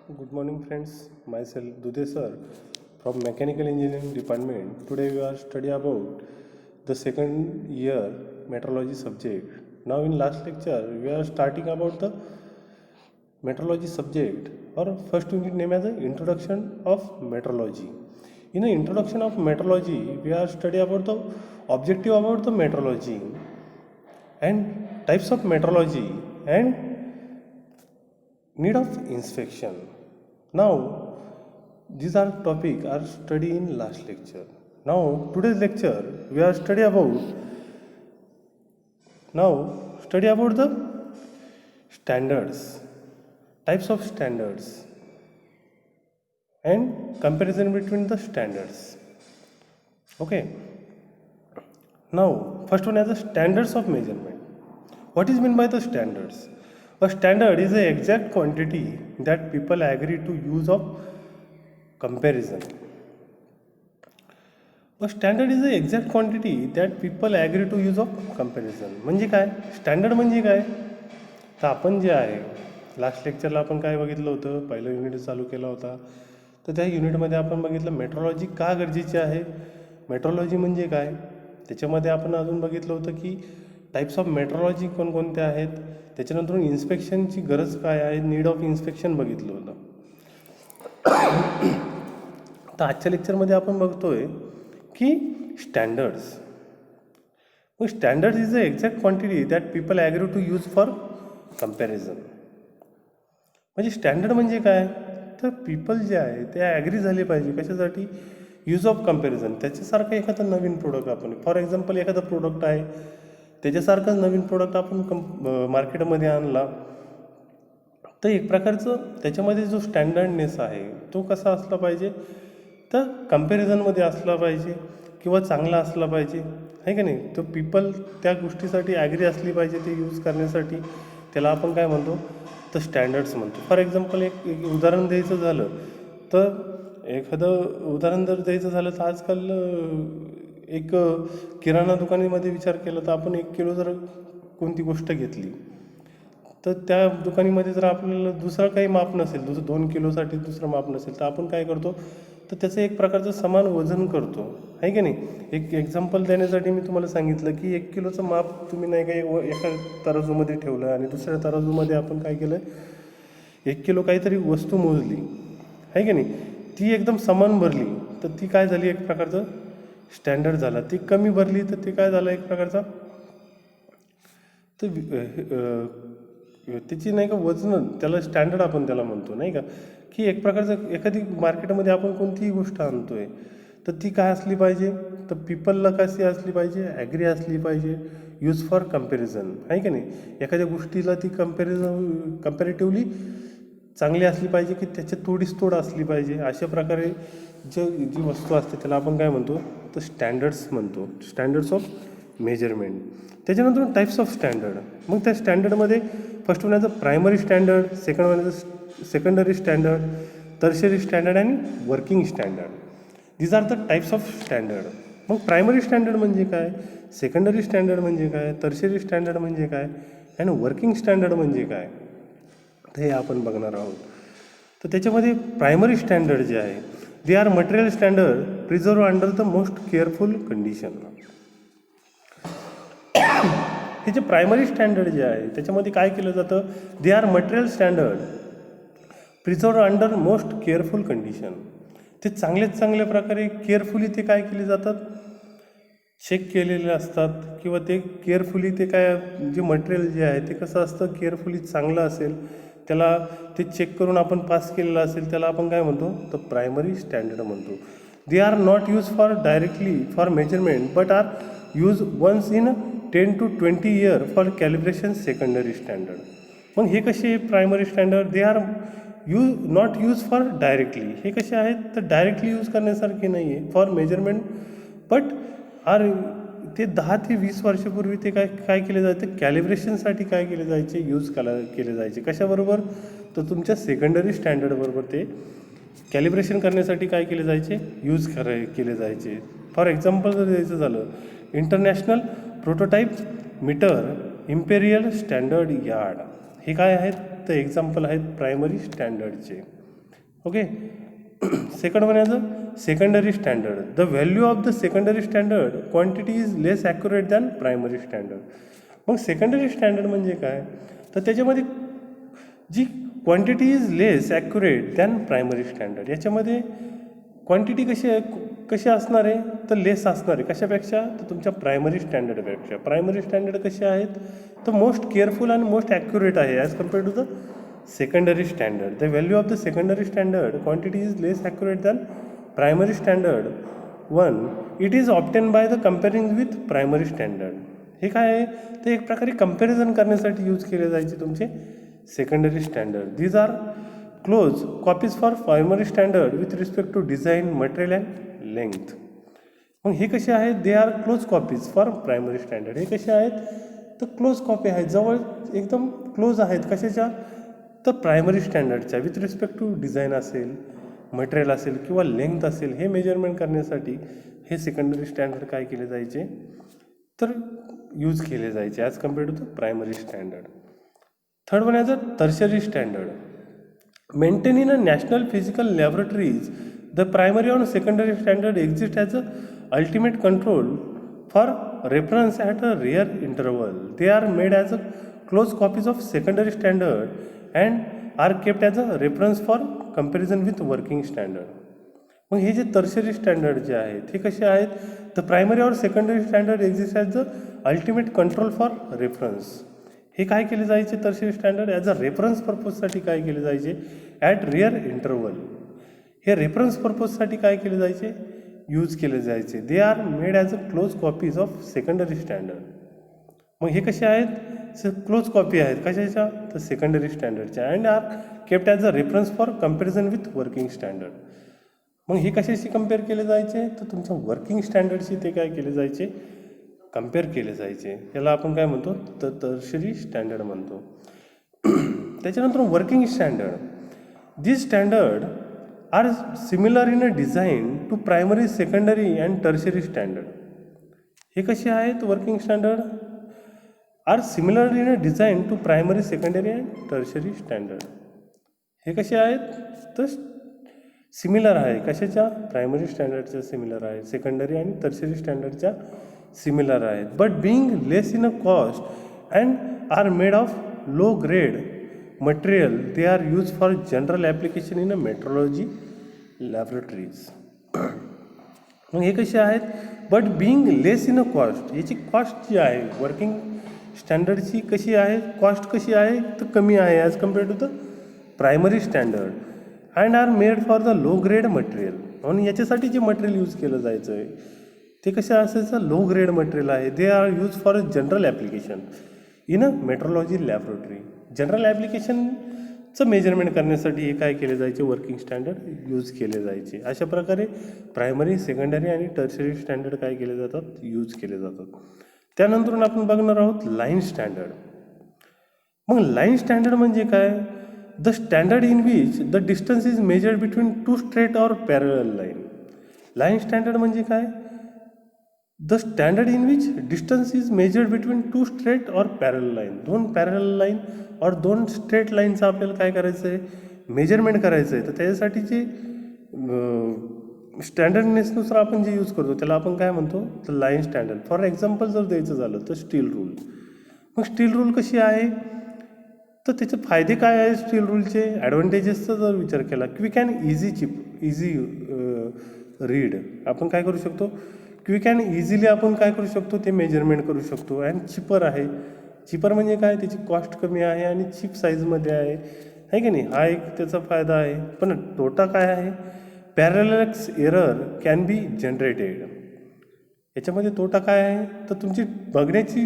Good morning, friends. Myself Dude sir from Mechanical Engineering Department. Today we are study about the second year metrology subject. Now in last lecture we are starting about the metrology subject or first unit name as the introduction of metrology. In the introduction of metrology we are study about the objective about the metrology and types of metrology and need of inspection. Now these are topic are study in last lecture. Now today's lecture we are study about the standards, types of standards and comparison between the standards. Okay. Now first one is the standards of measurement. What is meant by the standards? A standard is the exact quantity that people agree to use of comparison. A standard is the exact quantity that people agree to use of comparison. म्हणजे काय? Standard म्हणजे काय? तर आपण जे आहे last लेक्चरला आपण काय बघितलं होतं, पहिलं युनिट चालू केला होता. तर त्या युनिटमध्ये आपण बघितलं मेट्रोलॉजी का गरजेची आहे, मेट्रोलॉजी म्हणजे काय. त्याच्यामध्ये आपण अजून बघितलं होतं की टाईप्स ऑफ मेट्रोलॉजी कोणकोणते आहेत, त्याच्यानंतर इन्स्पेक्शनची गरज काय आहे, नीड ऑफ इन्स्पेक्शन बघितलं होतं. तर आजच्या लेक्चरमध्ये आपण बघतोय की स्टँडर्ड्स. मग standards is the exact quantity that people agree to use for comparison. म्हणजे स्टँडर्ड म्हणजे काय, तर पीपल जे आहे ते ॲग्री झाले पाहिजे कशासाठी, यूज ऑफ कम्पॅरिझन. त्याच्यासारखं एखादं नवीन प्रोडक्ट आपण फॉर एक्झाम्पल एखादं प्रोडक्ट आहे त्याच्यासारखं नवीन प्रोडक्ट आपण मार्केटमध्ये आणला तर एक प्रकारचं त्याच्यामध्ये जो स्टँडर्डनेस आहे तो कसा असला पाहिजे, तर कम्पॅरिझनमध्ये असला पाहिजे किंवा चांगला असला पाहिजे, आहे का नाही. तो पीपल त्या गोष्टीसाठी ॲग्री असली पाहिजे ते यूज करण्यासाठी. त्याला आपण काय म्हणतो, तर स्टँडर्ड्स म्हणतो. फॉर एक्झाम्पल एक उदाहरण द्यायचं झालं तर एखादं उदाहरण जर द्यायचं झालं तर आजकाल एक किराणा दुकानामध्ये विचार केला तर आपण 1 किलो जर कोणती गोष्ट घेतली तर त्या दुकानामध्ये जर आपल्याला दुसरं काही माप नसेल, 2 किलोसाठी दुसरं माप नसेल तर आपण काय करतो, तर त्याचं एक प्रकारचं समान वजन करतो, आहे की नाही. एक एक्झाम्पल देण्यासाठी मी तुम्हाला सांगितलं की 1 किलोचं माप तुम्ही नाही का एका तराजूमध्ये ठेवलं आणि दुसऱ्या तराजूमध्ये आपण काय केलं, 1 किलो काहीतरी वस्तू मोजली, आहे की नाही. ती एकदम समान भरली तर ती काय झाली, एक प्रकारचं स्टँडर्ड झाला. ती कमी भरली तर ते काय झालं, एक प्रकारचा तर त्याची नाही का वजन, त्याला स्टँडर्ड आपण त्याला म्हणतो, नाही का. की एक प्रकारचं एखादी मार्केटमध्ये आपण कोणतीही गोष्ट आणतोय तर ती काय असली पाहिजे, तर पीपलला कशी असली पाहिजे, ॲग्री असली पाहिजे, यूज फॉर कम्पॅरिझन, आहे की नाही. एखाद्या गोष्टीला ती कम्पॅरेटिव्हली चांगली असली पाहिजे की त्याच्यात थोडीच तोड असली पाहिजे. अशा प्रकारे जी वस्तू असते त्याला आपण काय म्हणतो, तर स्टँडर्ड्स म्हणतो, स्टँडर्ड्स ऑफ मेजरमेंट. त्याच्यानंतर टाईप्स ऑफ स्टँडर्ड. मग त्या स्टँडर्डमध्ये फर्स्ट वन आहे प्रायमरी स्टँडर्ड, सेकंड वन आहे सेकंडरी स्टँडर्ड, टर्शरी स्टँडर्ड आणि working standard. These are the types of standard. मग प्रायमरी स्टँडर्ड म्हणजे काय, सेकंडरी स्टँडर्ड म्हणजे काय, टर्शरी स्टँडर्ड म्हणजे काय आणि वर्किंग स्टँडर्ड म्हणजे काय, तर हे आपण बघणार आहोत. तर त्याच्यामध्ये प्रायमरी स्टँडर्ड जे आहे they R material standard preserve under the most careful condition. हे जे प्रायमरी स्टँडर्ड जे आहे त्याच्यामध्ये काय केलं जातं, they are material standard preserve under most careful condition. ते चांगल्या प्रकारे केअरफुली ते काय केले जातात, चेक केलेले असतात किंवा ते केअरफुली ते काय जे मटेरियल जे आहे ते कसं असतं, केअरफुली चांगलं असेल त्याला ते चेक करून आपण पास केलेलं असेल त्याला आपण काय म्हणतो, तर प्रायमरी स्टँडर्ड म्हणतो. They are not use for directly for measurement but are use once in 10 to 20 year for calibration secondary standard. मग हे कसे primary standard, they are not use for directly. हे कसे आहेत, तर डायरेक्टली यूज करण्यासारखे नाही आहे फॉर मेजरमेंट बट आर ते 10 ते 20 वर्षापूर्वी ते काय केले जाते, कॅलिब्रेशनसाठी काय केले जायचे, यूज केले जायचे. कशाबरोबर, तर तुमच्या सेकंडरी स्टँडर्डबरोबर ते कॅलिब्रेशन करण्यासाठी काय केले जायचे, यूज केले जायचे. फॉर एक्झाम्पल जर द्यायचं झालं, international prototype metre, imperial standard yard, हे काय आहेत, तर एक्झाम्पल आहेत प्रायमरी स्टँडर्डचे. Okay. Second one as a secondary standard. The value of the secondary standard quantity is less accurate than primary standard. मग सेकंडरी स्टँडर्ड म्हणजे काय, तर त्याच्यामध्ये जी quantity is less accurate than primary standard. याच्यामध्ये quantity कशी असणार आहे, तर लेस असणार आहे. कशापेक्षा, तर तुमच्या प्रायमरी स्टँडर्डपेक्षा. प्रायमरी स्टँडर्ड कसे आहेत, तर मोस्ट केअरफुल आणि मोस्ट ॲक्युरेट आहे as compared to the secondary standard. The value of the secondary standard quantity is less accurate than primary standard one. It is obtained by the comparing with primary standard. हे काय आहे, ते एक प्रकारे comparison करण्यासाठी use केले जायचे तुमचे secondary standard. These are close copies for primary standard with respect to design, material and length. मग हे कसे आहेत, they are close copies for primary standard. हे कसे आहेत, तर क्लोज कॉपी आहेत, जवळ एकदम क्लोज आहेत. कशाच्या, तर प्रायमरी स्टँडर्डच्या विथ रिस्पेक्ट टू डिझाईन असेल, मटेरियल असेल किंवा लेंथ असेल, हे मेजरमेंट करण्यासाठी हे सेकंडरी स्टँडर्ड काय केले जायचे, तर यूज केले जायचे as compared to the primary standard. Third one as a tertiary standard. Maintain in a national physical laboratories the primary on secondary standard exist as a ultimate control for reference at a rare interval. They are made as a close copies of secondary standard and are kept as a reference for comparison with working standard. मग हे जे tertiary standard जे आहेत, हे कसे आहेत, तर primary और secondary standard exist as a ultimate control for reference. हे काय केले जायचे, tertiary standard as a reference पर्पजसाठी काय केले जायचे, ॲट रिअर इंटरवल. हे रेफरन्स पर्पजसाठी काय केले जायचे, यूज केले जायचे. They are made as a close copies of secondary standard. मग हे कसे आहेत, क्लोज कॉपी आहेत. कशाच्या, तर सेकंडरी स्टँडर्डच्या. And are kept as a reference for comparison with working standard. मग हे कशाशी कम्पेअर केले जायचे, तर तुमच्या वर्किंग स्टँडर्डशी ते काय केले जायचे, कम्पेअर केले जायचे. याला आपण काय म्हणतो, तर टर्शरी स्टँडर्ड म्हणतो. त्याच्यानंतर working standard. This standard are similar in a design to primary, secondary and tertiary standard. हे कसे आहेत, working standard are similar in a design to primary, secondary and tertiary standard. हे कसे आहेत, तर सिमिलर आहे. कशाच्या, प्रायमरी स्टँडर्डच्या सिमिलर आहे, सेकंडरी आणि टर्शरी स्टँडर्डच्या सिमिलर आहेत. But being less in a cost and are made of low grade material, they are use for general application in a metrology laboratories. मग हे कसे आहेत, but being less in a cost. याची cost जी आहे working स्टँडर्डची कशी आहे, cost कशी आहे, तर कमी आहे as compared to the primary standard. And are made for the low grade material. म्हणून याच्यासाठी जे मटेरियल यूज केलं जायचं आहे ते कशा असायचं, लो ग्रेड मटेरियल आहे. They are use for general application in a metrology laboratory. General ॲप्लिकेशनचं मेजरमेंट करण्यासाठी हे काय केले जायचे, वर्किंग स्टँडर्ड यूज केले जायचे. अशा प्रकारे प्रायमरी, सेकंडरी आणि टर्शरी स्टँडर्ड काय केले जातात, यूज केले जातात. त्यानंतर आपण बघणार आहोत लाईन स्टँडर्ड. मग लाईन स्टँडर्ड म्हणजे काय, the standard in which the distance is measured between two straight और पॅरल लाईन. लाईन स्टँडर्ड म्हणजे काय, the standard in which distance is measured between two straight और पॅरल लाईन. दोन पॅरल लाईन और दोन स्ट्रेट लाईनचं आपल्याला काय करायचं आहे, मेजरमेंट करायचं आहे. तर त्याच्यासाठी जे स्टँडर्डनेसनुसार आपण जे यूज करतो त्याला आपण काय म्हणतो, तर लाईन स्टँडर्ड. फॉर एक्झाम्पल जर द्यायचं झालं तर स्टील रूल. मग स्टील रूल कशी आहे, तर त्याचे फायदे काय आहे स्टील रूलचे, ॲडव्हान्टेजेसचा जर विचार केला, क्विक अँड इझी रीड. आपण काय करू शकतो, क्विक अँड इझिली आपण काय करू शकतो, ते मेजरमेंट करू शकतो. अँड चिपर आहे. चिपर म्हणजे काय, त्याची कॉस्ट कमी आहे आणि चीप साईजमध्ये आहे की नाही, हा एक त्याचा फायदा आहे. पण तोटा काय आहे, parallax error can be generated. याच्यामध्ये तोटा काय आहे, तर तुमची बघण्याची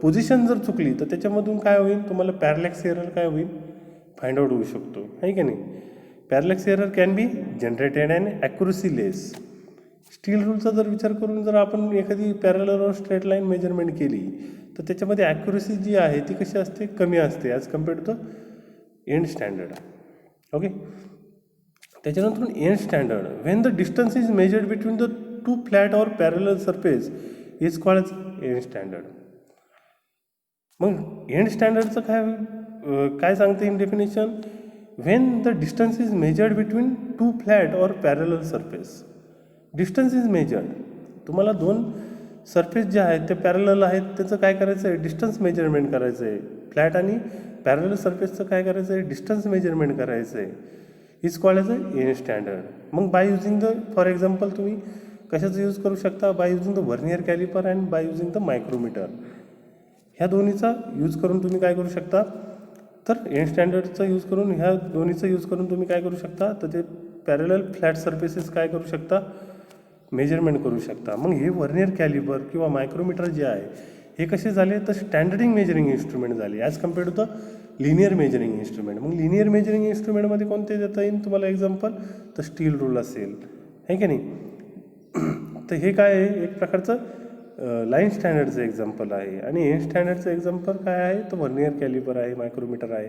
पोझिशन जर चुकली तर त्याच्यामधून काय होईल, तुम्हाला पॅरलॅक्स एरर काय होईल, फाइंड आउट होऊ शकतो, आहे की नाही. Parallax error can be generated and accuracy less. Steel रूलचा जर विचार करून जर आपण एखादी पॅरलल और स्ट्रेट लाईन मेजरमेंट केली तर त्याच्यामध्ये ॲक्युरसी जी आहे ती कशी असते, कमी असते as compared to the end standard. Okay. त्याच्यानंतर end standard. When the distance is measured between the two flat और parallel surface is called end standard. मग एंड स्टँडर्डचं काय सांगते in definition, when the distance is measured between two flat or parallel surface. Distance is measured. तुम्हाला दोन surface जे आहेत ते पॅरलल आहेत, त्याचं काय करायचं आहे, डिस्टन्स मेजरमेंट करायचं आहे. फ्लॅट आणि पॅरलल सरफेसचं काय करायचं आहे, डिस्टन्स मेजरमेंट करायचं आहे. Is called as a end standard. मग by using the, for example तुम्ही कशाचं यूज करू शकता, by using the vernier caliper and by using the micrometer. ह्या दोन्हीचा यूज करून तुम्ही काय करू शकता, तर एन स्टँडर्डचा यूज करून, ह्या दोन्हीचा यूज करून तुम्ही काय करू शकता, तर ते पॅरलल फ्लॅट सरफेसेस काय करू शकता, मेजरमेंट करू शकता. मग हे व्हर्नियर कॅलिपर किंवा मायक्रोमीटर जे आहे हे कसे झाले, तर स्टँडर्डिंग मेजरिंग इन्स्ट्रुमेंट झाले as compared to the linear measuring instrument. मग लिनियर मेजरिंग इन्स्ट्रुमेंटमध्ये कोणते देता येईल तुम्हाला एक्झाम्पल, तर स्टील रूल असेल, आहे की नाही. तर हे काय आहे, एक प्रकारचं लाईन स्टँडर्डचं एक्झाम्पल आहे. आणि एन स्टँडर्डचं एक्झाम्पल काय आहे, तर व्हर्नियर कॅलिपर आहे, मायक्रोमीटर आहे.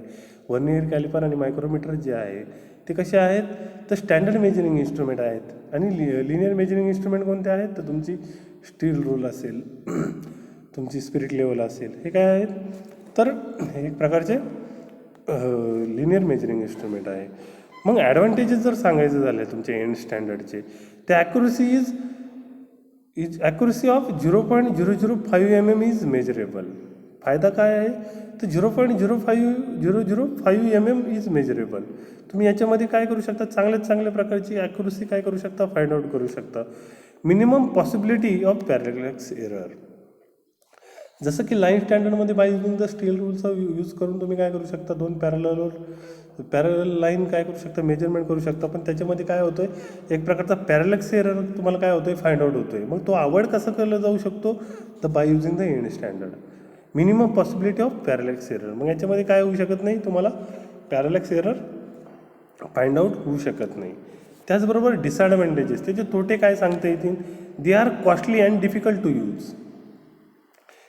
व्हर्नियर कॅलिपर आणि मायक्रोमीटर जे आहे ते कसे आहेत, तर स्टँडर्ड मेजरिंग इन्स्ट्रुमेंट आहेत. आणि लिनियर मेजरिंग इन्स्ट्रुमेंट कोणते आहेत, तर तुमची स्टील रूल असेल, तुमची स्पिरिट लेवल असेल, हे काय आहेत, तर हे एक प्रकारचे लिनियर मेजरिंग इन्स्ट्रुमेंट आहे. मग ॲडव्हान्टेजेस जर सांगायचं झालं तुमच्या एंड स्टँडर्डचे, ते accuracy is accuracy of 0.005 mm is measurable. फायदा काय आहे, तर 0.005 mm इज मेजरेबल. तुम्ही याच्यामध्ये काय करू शकता, चांगल्या प्रकारची ॲक्युरसी काय करू शकता, फाइंड आउट करू शकता. Minimum possibility of parallax error. जसं की लाईन स्टँडर्डमध्ये बाय युजिंग द स्टील रूलचा यूज करून तुम्ही काय करू शकता, दोन पॅरलल लाईन काय करू शकता, मेजरमेंट करू शकता. पण त्याच्यामध्ये काय होतं आहे, एक प्रकारचा पॅरॅलेक्स एरर तुम्हाला काय होतो आहे, फाइंड आउट होतो आहे. मग तो अवॉइड कसं केलं जाऊ शकतो, तर by using the end standard. Minimum possibility of parallax error. मग याच्यामध्ये काय होऊ शकत नाही, तुम्हाला पॅरॅलेक्स एरर फाइंड आउट होऊ शकत नाही. त्याचबरोबर डिसॲडव्हान्टेजेस, त्याचे तोटे काय सांगता येतील, they are costly and difficult to use.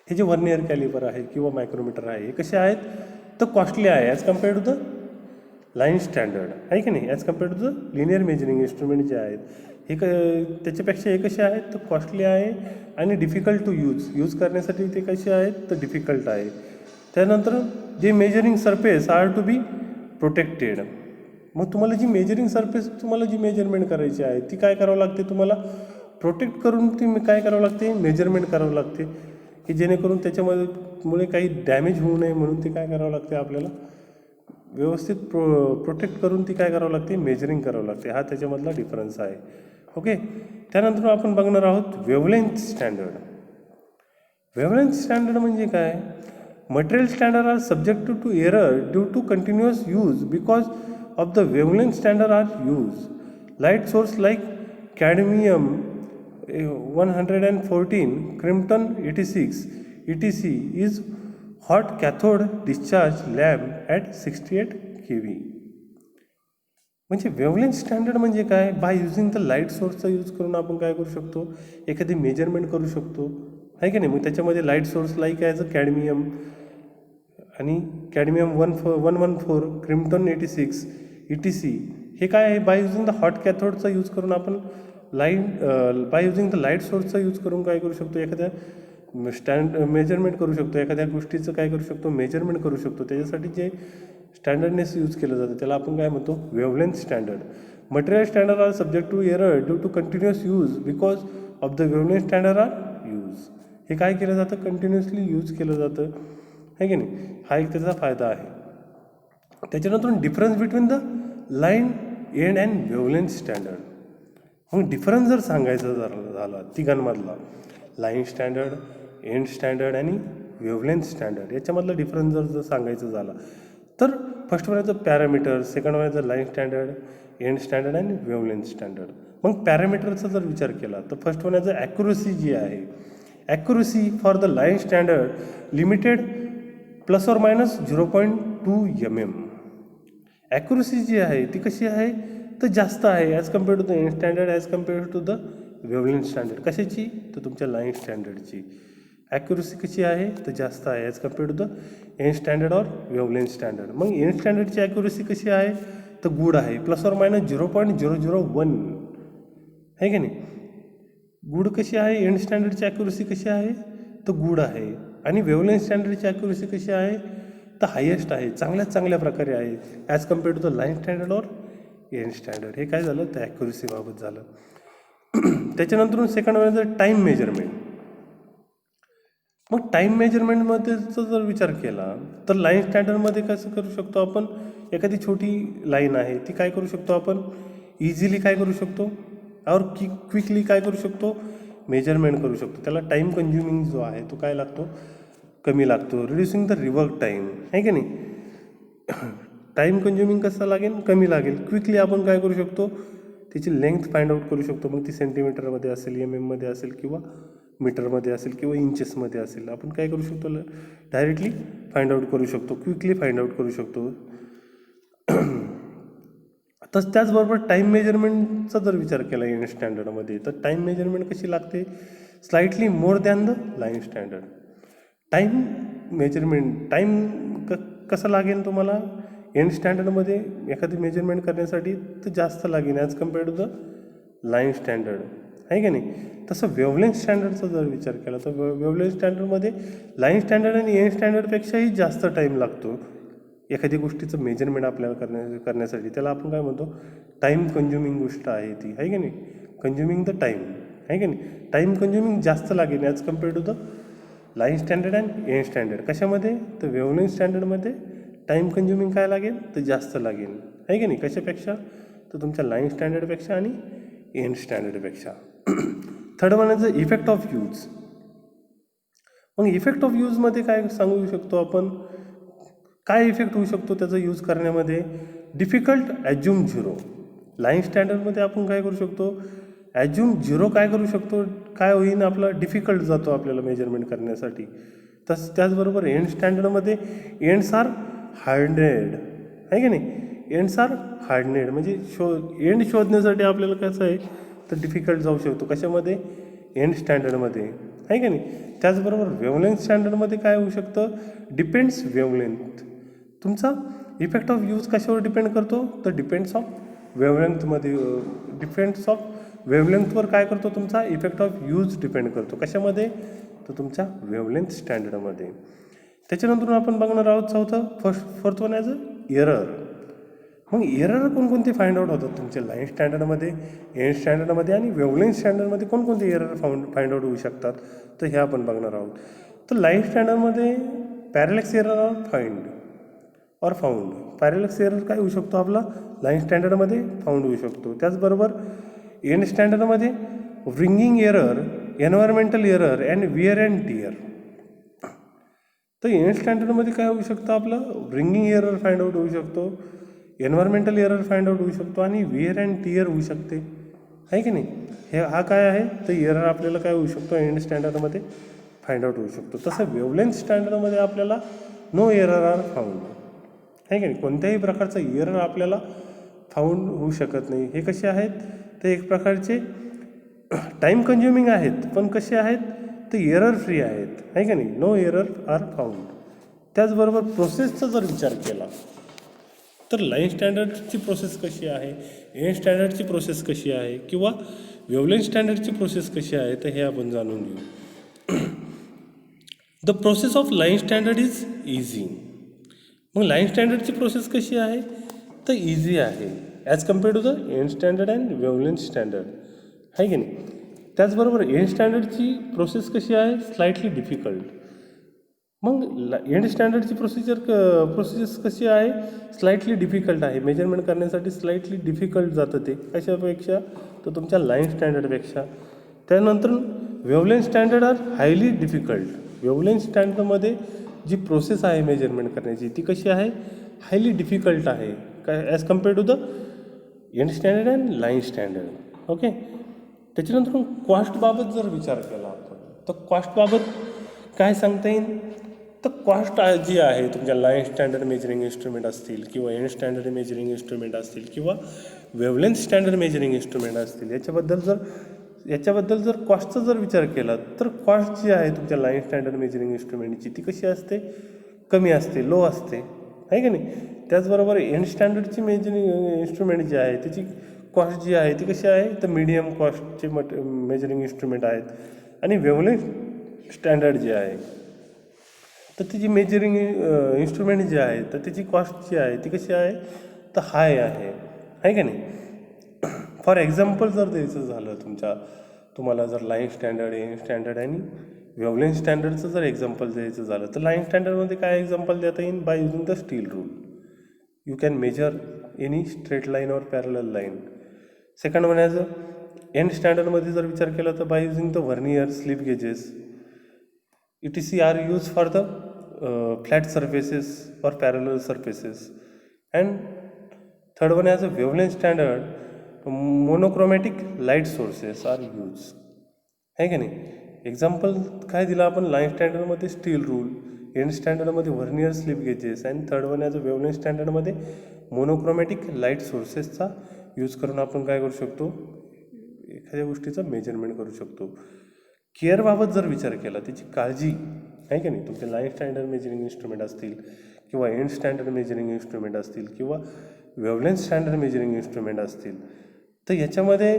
हे जे व्हर्नियर कॅलिपर आहे किंवा मायक्रोमीटर आहे हे कसे आहेत, तर कॉस्टली आहे as compared to the line standard, आहे की नाही, as compared to the linear measuring instrument जे आहेत हे त्याच्यापेक्षा हे कसे आहेत, तर कॉस्टली आहे आणि डिफिकल्ट टू यूज करण्यासाठी ते कसे आहेत, तर डिफिकल्ट आहे. त्यानंतर जे measuring surface are to be protected. मग तुम्हाला जी मेजरिंग सरफेस, तुम्हाला जी मेजरमेंट करायची आहे ती काय करावं लागते, तुम्हाला प्रोटेक्ट करून ती काय करावं लागते, मेजरमेंट करावं लागते, की जेणेकरून त्याच्यामुळे काही डॅमेज होऊ नये म्हणून ते काय करावं लागते, आपल्याला व्यवस्थित प्रोटेक्ट करून ती काय करावं लागते, मेजरिंग करावं लागते. हा त्याच्यामधला डिफरन्स आहे. ओके. त्यानंतर आपण बघणार आहोत वेव्हलेंथ स्टँडर्ड. वेव्हलेंथ स्टँडर्ड म्हणजे काय, material standard are subject to error due to continuous use because of the wavelength standard are use. Light source like cadmium 114, krypton 86, etc. is hot cathode discharge lamp at 68 kV. म्हणजे wavelength standard म्हणजे काय, bye using the light सोर्सचा use करून आपण काय करू शकतो, एखादी मेजरमेंट करू शकतो, आहे की नाही. मग त्याच्यामध्ये light source like as a cadmium आणि कॅडमियम 114, क्रिम्टन 86, etc. हे काय आहे, बाय युझिंग द हॉट कॅथोडचा यूज करून आपण बाय युझिंग द लाईट सोर्सचा यूज करून काय करू शकतो, एखाद्या मेजरमेंट करू शकतो, एखाद्या गोष्टीचं काय करू शकतो, मेजरमेंट करू शकतो. त्याच्यासाठी जे स्टँडर्डनेस यूज केलं जातं त्याला आपण काय म्हणतो, wavelength standard. Material standard are subject to error due to continuous use because of the wavelength standard are use. हे काय केलं जातं, कंटिन्युअसली यूज केलं जातं, आहे की नाही. हा एक त्याचा फायदा आहे. त्याच्यानंतर difference between the line end and wavelength standard. मग डिफरन्स जर सांगायचा झाला तिघांमधला, लाईन स्टँडर्ड, एंड स्टँडर्ड आणि वेव्हलेंथ स्टँडर्ड, याच्यामधला डिफरन्स जर सांगायचं झाला तर फर्स्ट वन याचं पॅरामीटर, सेकंड वन याचं लाईन स्टँडर्ड, एंड स्टँडर्ड आणि वेव्हलेंथ स्टँडर्ड. मग पॅरामीटरचा जर विचार केला तर फर्स्ट वन याचं ॲक्युरसी जी आहे, accuracy for the line standard limited ±0.2 mm. Accuracy जी आहे ती कशी आहे, तर जास्त आहे as compared to the end standard, as compared to the wavelength standard. कशाची, तर तुमच्या लाईन स्टँडर्डची ॲक्युरसी कशी आहे, तर जास्त आहे as compared to the end standard or wavelength standard. मग एंड स्टँडर्डची ॲक्युरसी कशी आहे, तर गुड आहे, ±0.001, आहे की नाही. गुड कशी आहे, एंड स्टँडर्डची ॲक्युरसी कशी आहे, तर गुड आहे. आणि वेव्हलेंथ स्टँडर्डची ॲक्युरसी कशी आहे, द हायेस्ट आहे, चांगल्यात चांगल्या प्रकारे आहे as compared to the line standard और एंड स्टँडर्ड. हे काय झालं, तर ॲक्युरसीबाबत झालं. त्याच्यानंतर सेकंड म्हणजे टाईम मेजरमेंट. मग टाईम मेजरमेंटमध्येचा जर विचार केला तर लाईन स्टँडर्डमध्ये कसं करू शकतो आपण, एखादी छोटी लाईन आहे ती काय करू शकतो आपण इझिली काय करू शकतो और क्विकली काय करू शकतो, मेजरमेंट करू शकतो. त्याला टाईम कन्झ्युमिंग जो आहे तो काय लागतो, कमी लागतो. रिड्युसिंग द रिवर्क टाईम आहे की नाही. टाईम कन्झ्युमिंग कसं लागेल, कमी लागेल. क्विकली आपण काय करू शकतो, त्याची लेंथ फाइंड आउट करू शकतो. मग ती सेंटीमीटरमध्ये असेल, MM-मध्ये असेल किंवा मीटरमध्ये असेल किंवा इंचेसमध्ये असेल, आपण काय करू शकतो, डायरेक्टली फाइंड आउट करू शकतो, क्विकली फाइंड आउट करू शकतो. तसं त्याचबरोबर टाईम मेजरमेंटचा जर विचार केला एंड स्टँडर्डमध्ये, तर टाईम मेजरमेंट कशी लागते, slightly more than the line standard. Time measurement, time कसं लागेल तुम्हाला एंड स्टँडर्डमध्ये एखादी मेजरमेंट करण्यासाठी, तर जास्त लागेल as compared to the line standard आहे की नाही. तसं वेव्हलेंथ स्टँडर्डचा जर विचार केला तर वेव्हलेंथ स्टँडर्डमध्ये लाईन स्टँडर्ड आणि एंड स्टँडर्डपेक्षाही जास्त टाईम लागतो एखादी गोष्टीचं मेजरमेंट आपल्याला करण्यासाठी. त्याला आपण काय म्हणतो, टाईम कन्झ्युमिंग गोष्ट आहे ती, आहे की नाही. कन्झ्युमिंग द टाईम आहे की नाही. टाईम कन्झ्युमिंग जास्त लागेल as compared to the line standard and end standard. कशामध्ये, तर वेव्हलेंथ स्टँडर्डमध्ये टाईम कन्झ्युमिंग काय लागेल, तर जास्त लागेल आहे की नाही. कशापेक्षा, तर तुमच्या लाईन स्टँडर्डपेक्षा आणि एंड स्टँडर्डपेक्षा. Third one is the effect of use. मग इफेक्ट ऑफ यूजमध्ये काय सांगू शकतो आपण, काय इफेक्ट होऊ शकतो त्याचा यूज करण्यामध्ये. Difficult assume zero. लाईन स्टँडर्डमध्ये आपण काय करू शकतो, ॲज्युम झिरो काय करू शकतो, काय होईन आपलं डिफिकल्ट जातो आपल्याला मेजरमेंट करण्यासाठी. त्याचबरोबर एंड स्टँडर्डमध्ये एंड्स आर हार्डनेड आहे की नाही. एंड्स आर हार्डनेड म्हणजे एंड शोधण्यासाठी आपल्याला कसं आहे, तर डिफिकल्ट जाऊ शकतो. कशामध्ये, एंड स्टँडर्डमध्ये आहे की नाही. त्याचबरोबर वेव्हलेंथ स्टँडर्डमध्ये काय होऊ शकतं, डिपेंड्स वेव्हलेंथ. तुमचा इफेक्ट ऑफ यूज कशावर डिपेंड करतो, तर डिपेंड्स ऑफ वेव्हलेंथमध्ये, डिपेंड्स ऑफ वेव्हलेंथवर काय करतो, तुमचा इफेक्ट ऑफ यूज डिपेंड करतो. कशामध्ये, तर तुमच्या वेव्हलेंथ स्टँडर्डमध्ये. त्याच्यानंतर आपण बघणार आहोत fourth one as a error. मग एरर कोणकोणते फाइंड आउट होतात तुमच्या लाईन स्टँडर्डमध्ये, एंड स्टँडर्डमध्ये आणि वेव्हलेंथ स्टँडर्डमध्ये कोणकोणते एरर फाइंड आउट होऊ शकतात, तर हे आपण बघणार आहोत. तर line स्टँडर्डमध्ये पॅरॅलेक्स error are found. पॅरॅलेक्स error काय होऊ शकतो आपला, लाईन स्टँडर्डमध्ये फाउंड होऊ शकतो. त्याचबरोबर end स्टँडर्डमध्ये ringing error, environmental error and where and tear. तर एंड स्टँडर्डमध्ये काय होऊ शकतं, आपलं रिंगिंग एरर फाइंड आउट होऊ शकतो, एन्व्हायरमेंटल एरर फाइंड आउट होऊ शकतो आणि विअर अँड टिअर होऊ शकते आहे की नाही. हा काय आहे, तर एरर आपल्याला काय होऊ शकतो, एंड स्टँडर्डमध्ये फाइंड आउट होऊ शकतो. तसं वेव्हलेंथ स्टँडर्डमध्ये आपल्याला नो एरर आर फाउंड आहे की नाही. कोणत्याही प्रकारचं एरर आपल्याला फाउंड होऊ शकत नाही. हे कसे आहेत, तर एक प्रकारचे टाईम कन्झ्युमिंग आहेत, पण कसे आहेत, ते एरर फ्री आहेत आहे का नाही. No error are found. त्याचबरोबर प्रोसेसचा जर विचार केला तर लाईन स्टँडर्डची प्रोसेस कशी आहे, एंड स्टँडर्डची प्रोसेस कशी आहे किंवा वेव्हलेंथ स्टँडर्डची प्रोसेस कशी आहे, तर हे आपण जाणून घेऊ. The process of line standard is easy. मग लाईन स्टँडर्डची प्रोसेस कशी आहे, तर इझी आहे as compared to the end standard and wavelength standard आहे की नाही. त्याचबरोबर एंड स्टँडर्डची प्रोसेस कशी आहे, स्लाइटली डिफिकल्ट. मग एंड स्टँडर्डची प्रोसेस कशी आहे, स्लाइटली डिफिकल्ट आहे. मेजरमेंट करण्यासाठी स्लाइटली डिफिकल्ट जातं ते, कशापेक्षा, तर तुमच्या लाईन स्टँडर्डपेक्षा. त्यानंतर wavelength standard are highly difficult. Wavelength स्टँडर्डमध्ये जी प्रोसेस आहे मेजरमेंट करण्याची, ती कशी आहे, हायली डिफिकल्ट आहे काय as compared to the end standard and line standard. Okay. त्याच्यानंतर कॉस्टबाबत जर विचार केला आपण, तर कॉस्टबाबत काय सांगता येईल, तर कॉस्ट जी आहे तुमच्या लाईन स्टँडर्ड मेजरिंग इन्स्ट्रुमेंट असतील किंवा एंड स्टँडर्ड मेजरिंग इन्स्ट्रुमेंट असतील किंवा वेव्हलेंथ स्टँडर्ड मेजरिंग इन्स्ट्रुमेंट असतील, याच्याबद्दल जर कॉस्टचा जर विचार केला, तर कॉस्ट जी आहे तुमच्या लाईन स्टँडर्ड मेजरिंग इन्स्ट्रुमेंटची, ती कशी असते, कमी असते, लो असते आहे की नाही. त्याचबरोबर एंड स्टँडर्डची मेजरिंग इन्स्ट्रुमेंट जी आहे त्याची कॉस्ट जी आहे ती कशी आहे, तर मीडियम कॉस्टचे मेजरिंग इन्स्ट्रुमेंट आहेत. आणि वेव्हलेंथ स्टँडर्ड जे आहे तर त्याची मेजरिंग इन्स्ट्रुमेंट जे आहे तर त्याची कॉस्ट जी आहे ती कशी आहे तर हाय आहे का नाही. फॉर एक्झाम्पल जर द्यायचं झालं तुम्हाला जर लाईन स्टँडर्ड एन स्टँडर्ड आणि वेव्हलेंथ स्टँडर्डचं जर एक्झाम्पल द्यायचं झालं तर लाईन स्टँडर्डमध्ये काय एक्झाम्पल देता येईल by using the steel rule. You can measure any straight line और parallel line. Second one as end स्टँडर्डमध्ये जर विचार केला तर by using the vernier slip gauges etc are used for the flat surfaces or parallel surfaces. And third one as a wavelength standard, monochromatic light sources are used. आहे का नाही. Example काय दिलं आपण line स्टँडर्डमध्ये steel rule, end स्टँडर्डमध्ये vernier slip gauges आणि third one as अ wavelength स्टँडर्डमध्ये monochromatic light सोर्सेसचा use करून आपण काय करू शकतो एखाद्या गोष्टीचं मेजरमेंट करू शकतो. केअरबाबत जर विचार केला त्याची काळजी आहे की नाही. तुमचे लाईन स्टँडर्ड मेजरिंग इन्स्ट्रुमेंट असतील किंवा एंड स्टँडर्ड मेजरिंग इन्स्ट्रुमेंट असतील किंवा वेव्हलेंथ स्टँडर्ड मेजरिंग इन्स्ट्रुमेंट असतील तर याच्यामध्ये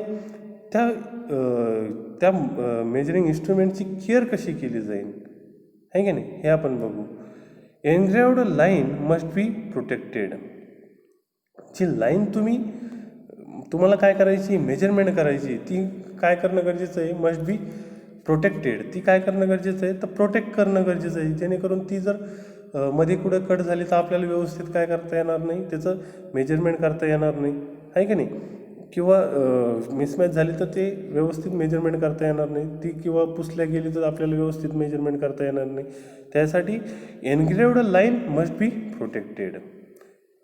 त्या मेजरिंग इन्स्ट्रुमेंटची केअर कशी केली जाईल आहे की नाही हे आपण बघू. Engraved line must be protected. जी लाईन तुम्हाला काय करायची मेजरमेंट करायची ती काय करणं गरजेचं आहे मस्ट बी प्रोटेक्टेड. ती काय करणं गरजेचं आहे तर प्रोटेक्ट करणं गरजेचं आहे जेणेकरून ती जर मध्ये कुठं कट झाली तर आपल्याला व्यवस्थित काय करता येणार नाही त्याचं मेजरमेंट करता येणार नाही आहे की नाही. किंवा मिसमॅच झाली तर ते व्यवस्थित मेजरमेंट करता येणार नाही ती किंवा पुसल्या गेली तर आपल्याला व्यवस्थित मेजरमेंट करता येणार नाही. त्यासाठी engraved line must be protected.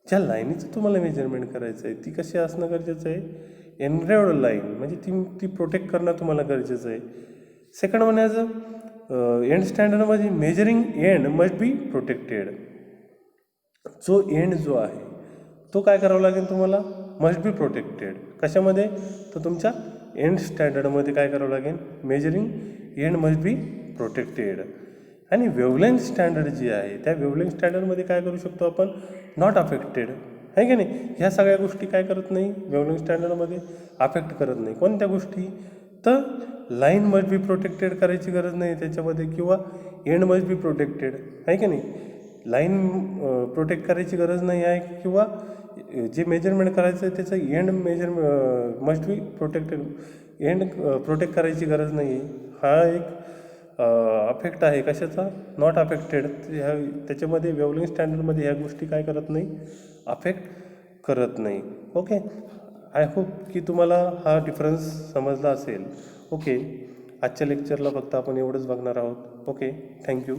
ज्या लाईनीचं तुम्हाला मेजरमेंट करायचं आहे ती कशी असणं गरजेचं आहे एनग्रेव्ड लाईन म्हणजे ती प्रोटेक्ट करणं तुम्हाला गरजेचं आहे. Second one as end स्टँडर्डमध्ये measuring end must be protected. जो एंड जो आहे तो काय करावा लागेल तुम्हाला मस्ट बी प्रोटेक्टेड. कशामध्ये तर तुमच्या एंड स्टँडर्डमध्ये काय करावं लागेल measuring end must be protected. आणि वेव्हलेंथ स्टँडर्ड जी आहे त्या वेव्हलेंथ स्टँडर्डमध्ये काय करू शकतो आपण नॉट अफेक्टेड आहे की नाही. ह्या सगळ्या गोष्टी काय करत नाही वेव्हलेंथ स्टँडर्डमध्ये अफेक्ट करत नाही. कोणत्या गोष्टी तर लाईन मस्ट बी प्रोटेक्टेड करायची गरज नाही त्याच्यामध्ये किंवा एंड मस्ट बी प्रोटेक्टेड आहे की नाही. लाईन प्रोटेक्ट करायची गरज नाही आहे किंवा जे मेजरमेंट करायचं आहे त्याचं end must be protected end protect करायची गरज नाही आहे. हा एक अफेक्ट आहे कशाचा नॉट अफेक्टेड. त्याच्यामध्ये वेव्हलेंथ स्टँडर्डमध्ये ह्या गोष्टी काय करत नाही अफेक्ट करत नाही. ओके. आय होप की तुम्हाला हा डिफरन्स समजला असेल. ओके. आजच्या लेक्चरला फक्त आपण एवढंच बघणार आहोत. ओके. थँक्यू.